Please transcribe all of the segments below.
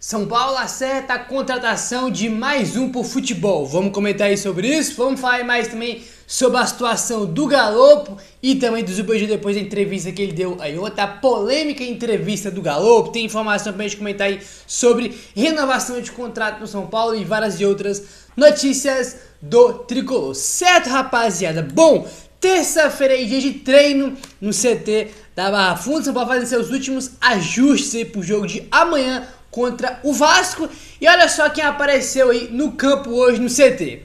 São Paulo acerta a contratação de mais um pro futebol. Vamos comentar aí sobre isso? Vamos falar mais também sobre a situação do Galopo e também do Zubeldia depois da entrevista que ele deu aí. Outra polêmica entrevista do Galopo. Tem informação pra gente comentar aí sobre renovação de contrato no São Paulo e várias outras notícias do Tricolor. Certo, rapaziada? Bom, terça-feira aí, dia de treino no CT da Barra Funda. São Paulo fazendo seus últimos ajustes aí pro jogo de amanhã contra o Vasco. E olha só quem apareceu aí no campo hoje no CT.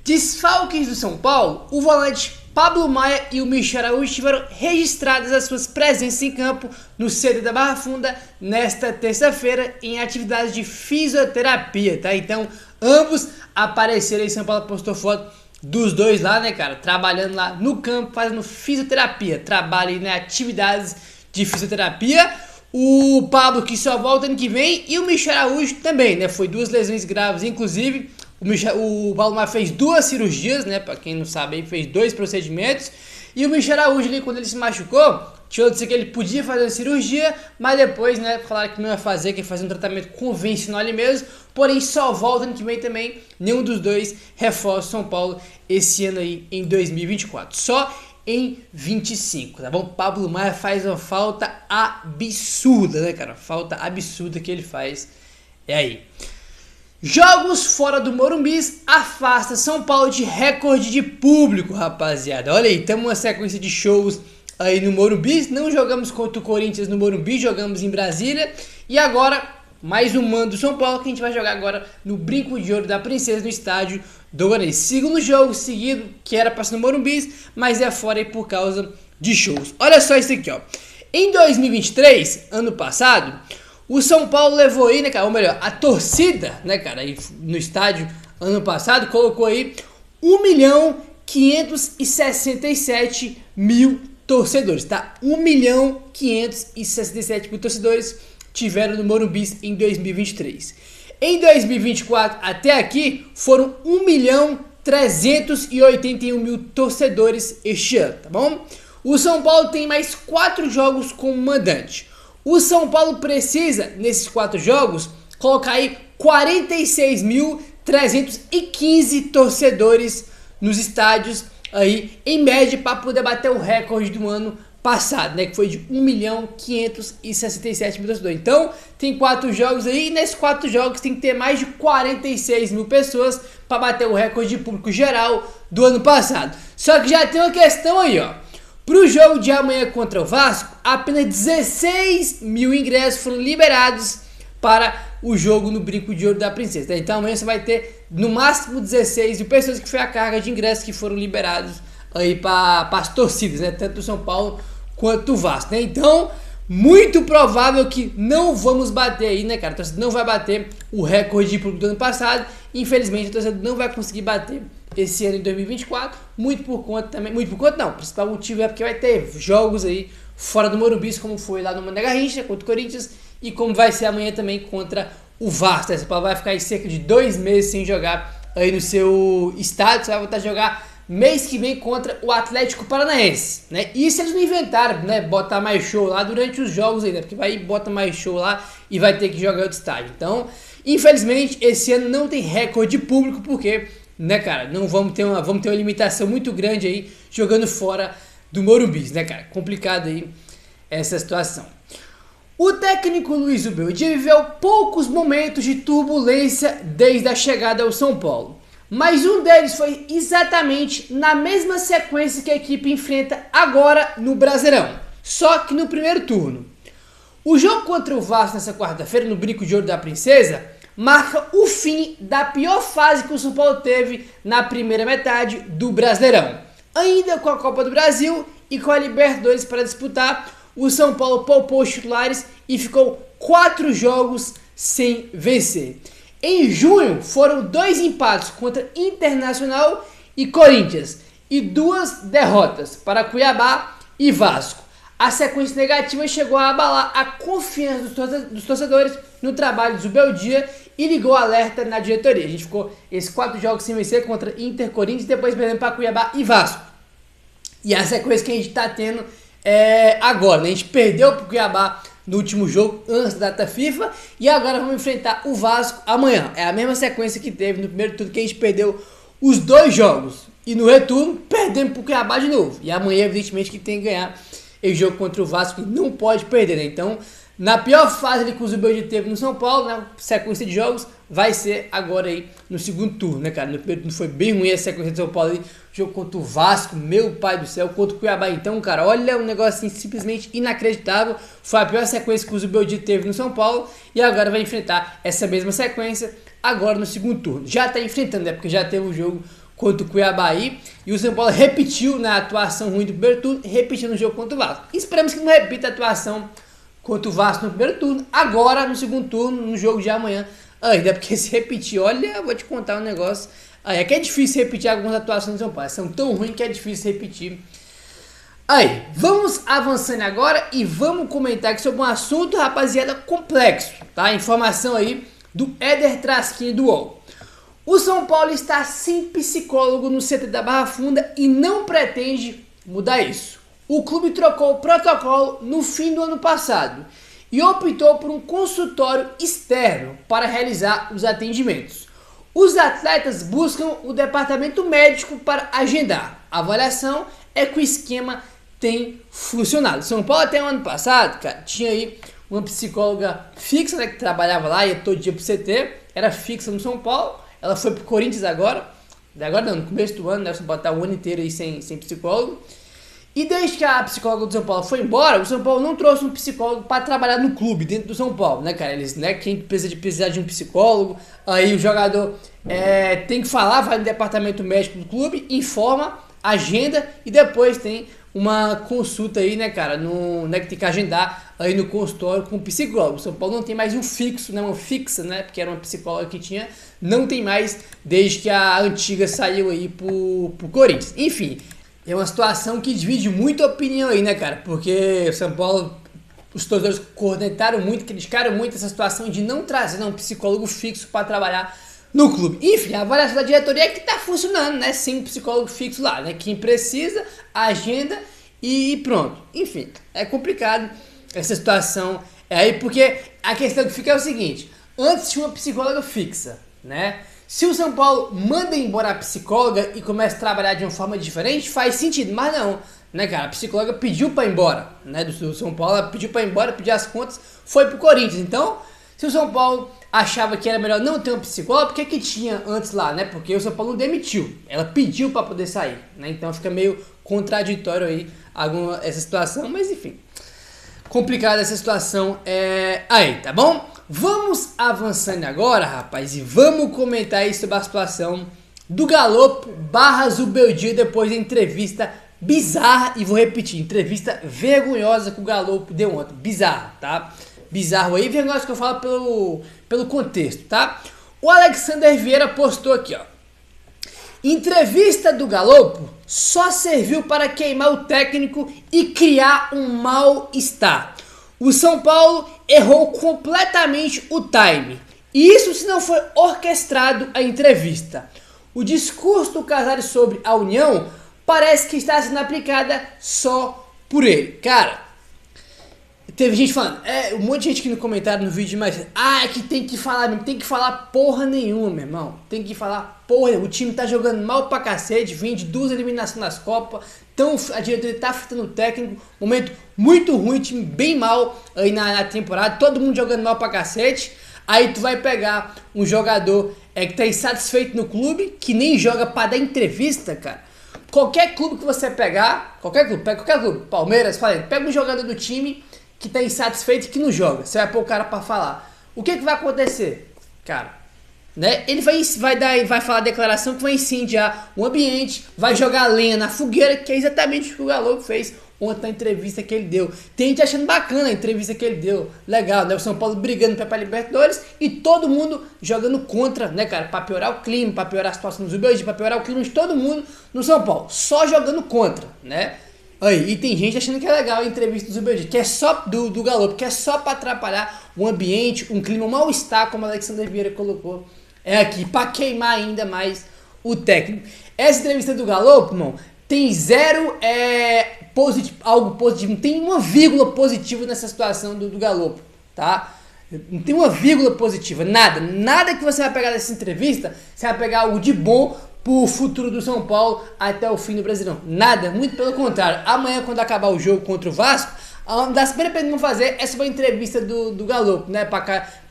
Desfalques do São Paulo, o volante Pablo Maia e o Michel Araújo tiveram registradas as suas presenças em campo no CT da Barra Funda nesta terça-feira em atividades de fisioterapia, tá? Então, ambos apareceram aí. São Paulo postou foto dos dois lá, né, cara? Trabalhando lá no campo, fazendo fisioterapia. Trabalha aí, né, atividades de fisioterapia. O Pablo que só volta ano que vem e o Michel Araújo também, né? Foi duas lesões graves, inclusive. O Pablo Maia fez duas cirurgias, né? Pra quem não sabe, aí fez 2 procedimentos. E o Michel Araújo ali, quando ele se machucou, tinha notícia que ele podia fazer a cirurgia, mas depois, né, falaram que não ia fazer, que ia fazer um tratamento convencional ali mesmo. Porém, só volta ano que vem também. Nenhum dos dois reforça o São Paulo esse ano aí, em 2024. Só em 25, tá bom? Pablo Maia faz uma falta absurda, né, cara? Falta absurda que ele faz. É aí. Jogos fora do Morumbi afasta São Paulo de recorde de público, rapaziada. Olha aí, temos uma sequência de shows aí no Morumbi. Não jogamos contra o Corinthians no Morumbi, jogamos em Brasília. E agora, mais um mando do São Paulo que a gente vai jogar agora no Brinco de Ouro da Princesa, no estádio do Guarani. Segundo jogo seguido, que era para ser no Morumbi, mas é fora aí por causa de shows. Olha só isso aqui, ó. Em 2023, ano passado, o São Paulo levou aí, né, cara, ou melhor, a torcida, né, cara, aí no estádio ano passado colocou aí 1.567.000 torcedores, tá? 1.567.000 torcedores tiveram no Morumbi em 2023. Em 2024, até aqui, foram 1.381.000 torcedores este ano, tá bom? O São Paulo tem mais 4 jogos como mandante. O São Paulo precisa, nesses 4 jogos, colocar aí 46.315 torcedores nos estádios aí, em média, para poder bater o recorde do ano passado, né, que foi de 1.567.000 torcedores. Então, tem 4 jogos aí, e nesses 4 jogos tem que ter mais de 46.000 pessoas para bater o recorde de público geral do ano passado. Só que já tem uma questão aí, ó. Para o jogo de amanhã contra o Vasco, apenas 16.000 ingressos foram liberados para o jogo no Brinco de Ouro da Princesa. Então amanhã você vai ter no máximo 16.000 pessoas, que foi a carga de ingressos que foram liberados aí para as torcidas, né? Tanto do São Paulo quanto do Vasco, né? Então, muito provável que não vamos bater aí, né, cara? A torcida não vai bater o recorde de público do ano passado. Infelizmente, a torcida não vai conseguir bater esse ano em 2024, muito por conta não, o principal motivo é porque vai ter jogos aí fora do Morumbi, como foi lá no Mané Garrincha contra o Corinthians e como vai ser amanhã também contra o Vasco. Essa vai ficar aí cerca de 2 meses sem jogar aí no seu estádio. Você vai voltar a jogar mês que vem contra o Atlético Paranaense, né? Isso eles não inventaram, né? Botar mais show lá durante os jogos ainda, porque vai bota mais show lá e vai ter que jogar outro estádio. Então, infelizmente, esse ano não tem recorde de público, porque, né, cara, vamos ter uma limitação muito grande aí jogando fora do Morumbi, né, cara? Complicado aí essa situação. O técnico Luiz Zubeldia viveu poucos momentos de turbulência desde a chegada ao São Paulo, mas um deles foi exatamente na mesma sequência que a equipe enfrenta agora no Brasileirão, só que no primeiro turno. O jogo contra o Vasco nessa quarta-feira no Brinco de Ouro da Princesa marca o fim da pior fase que o São Paulo teve na primeira metade do Brasileirão. Ainda com a Copa do Brasil e com a Libertadores para disputar, o São Paulo poupou os titulares e ficou 4 jogos sem vencer. Em junho, foram 2 empates contra Internacional e Corinthians e 2 derrotas para Cuiabá e Vasco. A sequência negativa chegou a abalar a confiança dos torcedores no trabalho do Zubeldia e ligou alerta na diretoria. A gente ficou esses 4 jogos sem vencer contra Inter, Corinthians e depois perdendo para Cuiabá e Vasco. E a sequência que a gente está tendo agora, né? A gente perdeu para o Cuiabá no último jogo antes da data FIFA, e agora vamos enfrentar o Vasco amanhã. É a mesma sequência que teve no primeiro turno, que a gente perdeu os 2 jogos, e no retorno perdemos pro Cuiabá de novo, e amanhã evidentemente que tem que ganhar esse jogo contra o Vasco, que não pode perder, né? Então, na pior fase que o Zubeldia teve no São Paulo, na sequência de jogos, vai ser agora aí no segundo turno, né, cara? No primeiro turno foi bem ruim a sequência do São Paulo aí, jogo contra o Vasco, meu pai do céu, contra o Cuiabá. Então, cara, olha um negócio assim simplesmente inacreditável. Foi a pior sequência que o Zubeldia teve no São Paulo, e agora vai enfrentar essa mesma sequência agora no segundo turno. Já tá enfrentando, né? Porque já teve o jogo contra o Cuiabá aí, e o São Paulo repetiu na atuação ruim do primeiro turno, repetindo o jogo contra o Vasco. Esperamos que não repita a atuação contra o Vasco no primeiro turno, agora no segundo turno, no jogo de amanhã, ainda, porque se repetir, olha, vou te contar um negócio, aí é que é difícil repetir algumas atuações do São Paulo, são tão ruins que é difícil repetir. Aí, vamos avançando agora e vamos comentar aqui sobre um assunto, rapaziada, complexo, tá? Informação aí do Éder Trasquinha do UOL. O São Paulo está sem psicólogo no CT da Barra Funda e não pretende mudar isso. O clube trocou o protocolo no fim do ano passado e optou por um consultório externo para realizar os atendimentos. Os atletas buscam o departamento médico para agendar. A avaliação é que o esquema tem funcionado. São Paulo até o ano passado, cara, tinha aí uma psicóloga fixa, né, que trabalhava lá, ia todo dia pro CT, era fixa no São Paulo. Ela foi pro Corinthians agora não, no começo do ano, né? Você botar o ano inteiro aí sem psicólogo. E desde que a psicóloga do São Paulo foi embora, o São Paulo não trouxe um psicólogo para trabalhar no clube, dentro do São Paulo, né, cara? Eles, né, quem precisar de um psicólogo, aí o jogador tem que falar, vai no departamento médico do clube, informa, agenda e depois tem uma consulta aí, né, cara, né, que tem que agendar aí no consultório com o psicólogo. O São Paulo não tem mais um fixo, né, uma fixa, né, porque era uma psicóloga que tinha, não tem mais desde que a antiga saiu aí pro Corinthians. Enfim, é uma situação que divide muita opinião aí, né, cara, porque o São Paulo, os torcedores cornetaram muito, criticaram muito essa situação de não trazer um psicólogo fixo para trabalhar no clube. Enfim, a avaliação da diretoria é que tá funcionando, né? Sem um psicólogo fixo lá, né? Quem precisa, agenda e pronto. Enfim, é complicado essa situação. É aí porque a questão que fica é o seguinte: antes tinha uma psicóloga fixa, né? Se o São Paulo manda embora a psicóloga e começa a trabalhar de uma forma diferente, faz sentido, mas não, né, cara? A psicóloga pediu pra ir embora, né? Do São Paulo, ela pediu pra ir embora, pediu as contas, foi pro Corinthians. Então, se o São Paulo achava que era melhor não ter um psicólogo, por que tinha antes lá, né? Porque o São Paulo não demitiu, ela pediu para poder sair, né? Então fica meio contraditório aí essa situação, mas enfim, complicada essa situação aí, tá bom? Vamos avançando agora, rapaz, e vamos comentar aí sobre a situação do Galopo / Zubeldia depois da entrevista bizarra, e vou repetir, entrevista vergonhosa que o Galopo deu ontem, bizarra, tá? Bizarro aí, vergonhoso que eu falo pelo contexto, tá? O Alexander Vieira postou aqui, ó: entrevista do Galopo só serviu para queimar o técnico e criar um mal-estar. O São Paulo errou completamente o time. E isso se não foi orquestrado a entrevista. O discurso do Casares sobre a união parece que está sendo aplicada só por ele. Cara, teve gente falando, um monte de gente aqui no comentário, no vídeo, mas é que tem que falar mesmo, tem que falar porra nenhuma, meu irmão. Tem que falar porra nenhuma. O time tá jogando mal pra cacete, vem de 2 eliminações nas Copas, então a diretoria tá fritando o técnico, momento muito ruim, time bem mal aí na temporada, todo mundo jogando mal pra cacete. Aí tu vai pegar um jogador que tá insatisfeito no clube, que nem joga pra dar entrevista, cara. Qualquer clube que você pegar, qualquer clube, Palmeiras, pega um jogador do time que tá insatisfeito e que não joga, você vai pôr o cara pra falar. O que vai acontecer? Cara, né? Ele vai falar a declaração que vai incendiar o ambiente, vai jogar lenha na fogueira, que é exatamente o que o Galo fez ontem na entrevista que ele deu. Tem gente achando bacana a entrevista que ele deu, legal, né? O São Paulo brigando pra Libertadores e todo mundo jogando contra, né, cara? Pra piorar o clima, pra piorar a situação dos Zubeldia, pra piorar o clima de todo mundo no São Paulo, só jogando contra, né? Aí, e tem gente achando que é legal a entrevista do Zubeldia, que é só do Galo, que é só pra atrapalhar o ambiente, um clima, um mal-estar, como o Alexander Vieira colocou aqui, pra queimar ainda mais o técnico. Essa entrevista do Galo, irmão, tem zero algo positivo, não tem uma vírgula positiva nessa situação do Galo, tá? Não tem uma vírgula positiva, nada que você vai pegar nessa entrevista, você vai pegar algo de bom pro futuro do São Paulo até o fim do Brasileirão. Nada, muito pelo contrário. Amanhã, quando acabar o jogo contra o Vasco, uma das primeiras coisas que vão fazer é sobre a entrevista do Galo, né?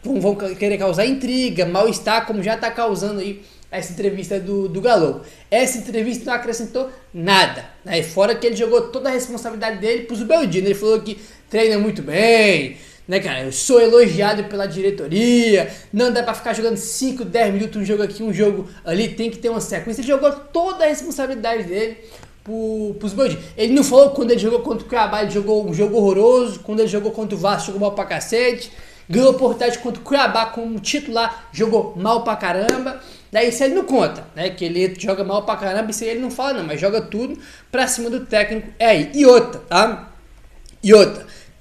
Vão querer causar intriga, mal-estar, como já tá causando aí essa entrevista do Galo. Essa entrevista não acrescentou nada, né? Fora que ele jogou toda a responsabilidade dele pro Zubeldia. Ele falou que treina muito bem, né, cara? Eu sou elogiado pela diretoria, não dá pra ficar jogando 5, 10 minutos um jogo aqui, um jogo ali, tem que ter uma sequência. Ele jogou toda a responsabilidade dele pros Zubeldia. Ele não falou quando ele jogou contra o Cuiabá, ele jogou um jogo horroroso, quando ele jogou contra o Vasco, jogou mal pra cacete, ganhou oportunidade contra o Cuiabá como titular, jogou mal pra caramba. Daí isso ele não conta, né? Que ele joga mal pra caramba, isso aí ele não fala não, mas joga tudo pra cima do técnico, é aí. E outra, tá?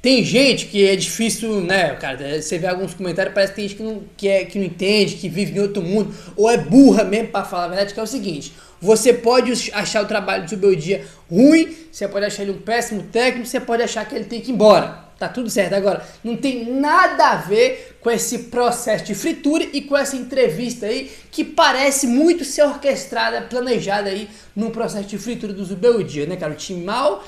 Tem gente que é difícil, né, cara, você vê alguns comentários, parece que tem gente que não entende, que vive em outro mundo, ou é burra mesmo pra falar a verdade, que é o seguinte: você pode achar o trabalho do Zubeldia ruim, você pode achar ele um péssimo técnico, você pode achar que ele tem que ir embora. Tá tudo certo. Agora, não tem nada a ver com esse processo de fritura e com essa entrevista aí, que parece muito ser orquestrada, planejada aí num processo de fritura do Zubeldia, né, cara? O time mal,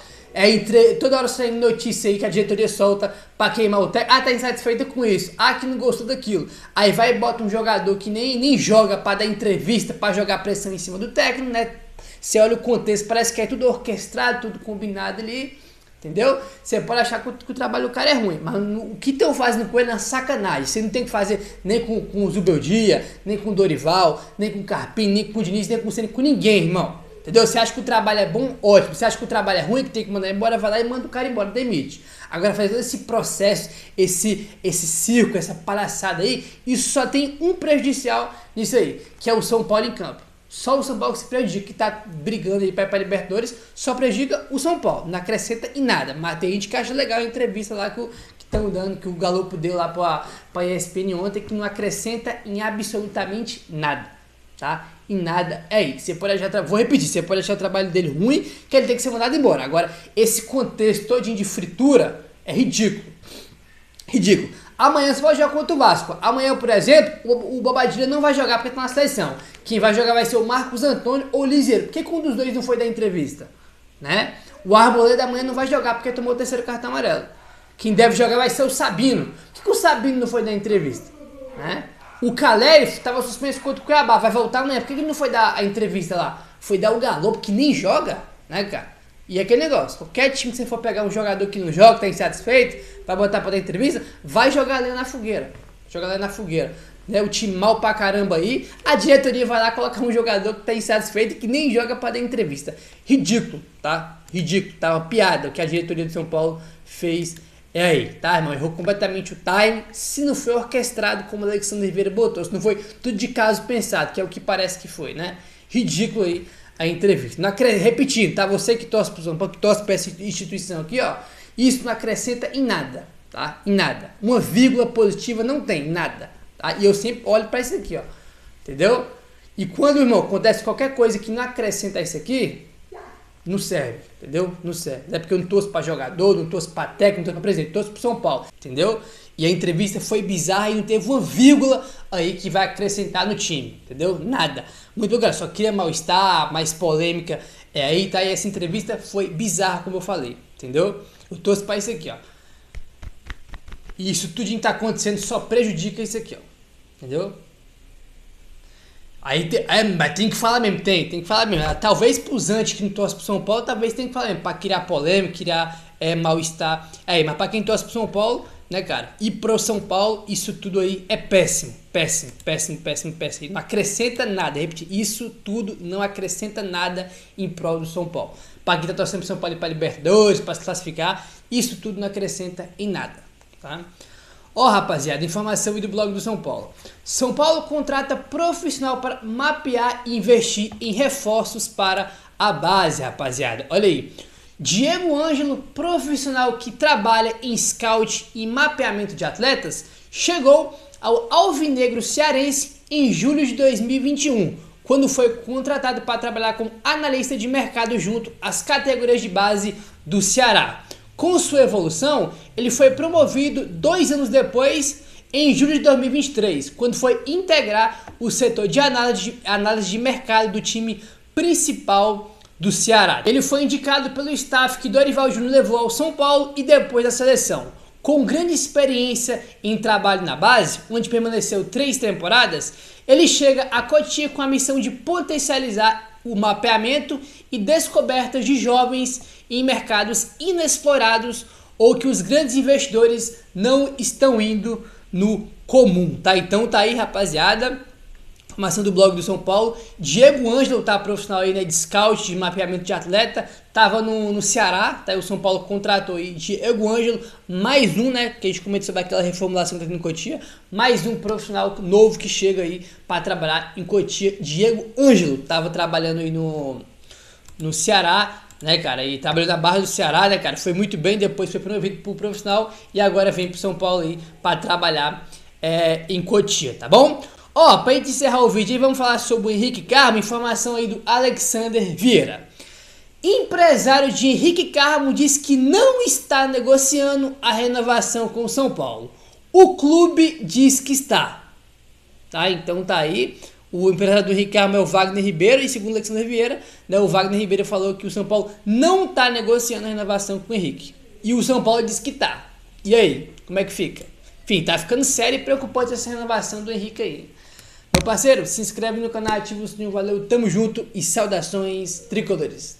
toda hora saindo notícia aí que a diretoria solta pra queimar o técnico. Ah, tá insatisfeita com isso. Ah, que não gostou daquilo. Aí vai e bota um jogador que nem joga pra dar entrevista, pra jogar pressão em cima do técnico, né? Você olha o contexto, parece que é tudo orquestrado, tudo combinado ali. Entendeu? Você pode achar que o trabalho do cara é ruim, mas o que estão fazendo com ele é uma sacanagem. Você não tem que fazer nem com o Zubeldia, nem com o Dorival, nem com o Carpini, nem com o Diniz, nem com ninguém, irmão. Entendeu? Você acha que o trabalho é bom? Ótimo. Você acha que o trabalho é ruim, que tem que mandar embora, vai lá e manda o cara embora, demite. Agora, fazer todo esse processo, esse circo, essa palhaçada aí, isso só tem um prejudicial nisso aí, que é o São Paulo em campo. Só o São Paulo que se prejudica, que tá brigando aí para Libertadores, só prejudica o São Paulo, não acrescenta em nada. Mas tem gente que acha legal a entrevista lá que estão dando, que o Galo deu lá pra ESPN ontem, que não acrescenta em absolutamente nada, tá? Em nada é isso. Você pode achar, vou repetir, você pode achar o trabalho dele ruim, que ele tem que ser mandado embora. Agora, esse contexto todinho de fritura é ridículo. Ridículo. Amanhã você vai jogar contra o Vasco. Amanhã, por exemplo, o Bobadilha não vai jogar porque tá na seleção. Quem vai jogar vai ser o Marcos Antônio ou o Liseiro. Por que um dos dois não foi dar entrevista? Né? O Arboleda amanhã não vai jogar porque tomou o terceiro cartão amarelo. Quem deve jogar vai ser o Sabino. Por que o Sabino não foi dar entrevista? Né? O Caleri estava suspenso contra o Cuiabá. Vai voltar amanhã. Por que ele não foi dar a entrevista lá? Foi dar o Galo, que nem joga, né, cara? E aquele negócio, qualquer time que você for pegar um jogador que não joga, tá insatisfeito, vai botar pra dar entrevista, vai jogar ali na fogueira. Jogar lá na fogueira. Né, o time mal pra caramba aí, a diretoria vai lá colocar um jogador que tá insatisfeito e que nem joga pra dar entrevista. Ridículo, tá? Ridículo, tá? Uma piada o que a diretoria de São Paulo fez. É aí, tá, irmão? Errou completamente o time. Se não foi orquestrado como o Alexandre Vieira botou, se não foi tudo de caso pensado, que é o que parece que foi, né? Ridículo aí a entrevista. Repetindo, tá? Você que torce pro São Paulo, que torce pra essa instituição aqui, ó. Isso não acrescenta em nada, tá? Em nada. Uma vírgula positiva não tem, nada. Tá? E eu sempre olho pra isso aqui, ó. Entendeu? E quando, irmão, acontece qualquer coisa que não acrescenta isso aqui, não serve, entendeu? Não serve. Não é porque eu não torço pra jogador, não torço pra técnico, não torço pra presidente, torço pro São Paulo, entendeu? E a entrevista foi bizarra e não teve uma vírgula aí que vai acrescentar no time, entendeu? Nada. Muito legal, só queria mal-estar, mais polêmica. Aí tá, e essa entrevista foi bizarra, como eu falei, entendeu? Eu torço pra isso aqui, ó. E isso tudo que tá acontecendo só prejudica isso aqui, ó. Entendeu? Aí mas tem que falar mesmo, tem que falar mesmo. Talvez pros antes que não torce pro São Paulo, talvez tem que falar mesmo, pra criar polêmica, criar mal-estar. Mas pra quem torce pro São Paulo, né, cara? E pro São Paulo, isso tudo aí é péssimo. Péssimo, péssimo, péssimo, péssimo. Não acrescenta nada, repetir, isso tudo não acrescenta nada em prol do São Paulo. Pra quem tá torcendo pro São Paulo ir pra Libertadores, pra se classificar, isso tudo não acrescenta em nada, tá? Ó, rapaziada, informação aí do blog do São Paulo. São Paulo contrata profissional para mapear e investir em reforços para a base, rapaziada. Olha aí. Diego Ângelo, profissional que trabalha em scout e mapeamento de atletas, chegou ao Alvinegro Cearense em julho de 2021, quando foi contratado para trabalhar como analista de mercado junto às categorias de base do Ceará. Com sua evolução, ele foi promovido 2 anos depois, em julho de 2023, quando foi integrar o setor de análise de mercado do time principal do Ceará. Ele foi indicado pelo staff que Dorival Júnior levou ao São Paulo e depois da seleção. Com grande experiência em trabalho na base, onde permaneceu 3 temporadas, ele chega a Cotia com a missão de potencializar o mapeamento e descobertas de jovens em mercados inexplorados ou que os grandes investidores não estão indo no comum, tá? Então tá aí, rapaziada, formação do blog do São Paulo. Diego Ângelo tá profissional aí, né, de scout, de mapeamento de atleta, tava no Ceará, tá? O São Paulo contratou aí Diego Ângelo, mais um, né, que a gente comentou sobre aquela reformulação que tá aqui em Cotia, mais um profissional novo que chega aí para trabalhar em Cotia. Diego Ângelo tava trabalhando aí no Ceará, né, cara, e trabalhou na Barra do Ceará, né, cara, foi muito bem, depois foi promovido pro profissional e agora vem pro São Paulo aí para trabalhar em Cotia, tá bom? Ó, pra gente encerrar o vídeo aí, vamos falar sobre o Henrique Carmo, informação aí do Alexander Vieira. Empresário de Henrique Carmo diz que não está negociando a renovação com o São Paulo. O clube diz que está. Tá, então tá aí. O empresário do Henrique Carmo é o Wagner Ribeiro e segundo o Alexander Vieira, né, o Wagner Ribeiro falou que o São Paulo não está negociando a renovação com o Henrique. E o São Paulo diz que tá. E aí, como é que fica? Enfim, tá ficando sério e preocupante essa renovação do Henrique aí. Meu parceiro, se inscreve no canal, ativa o sininho, valeu, tamo junto e saudações tricolores.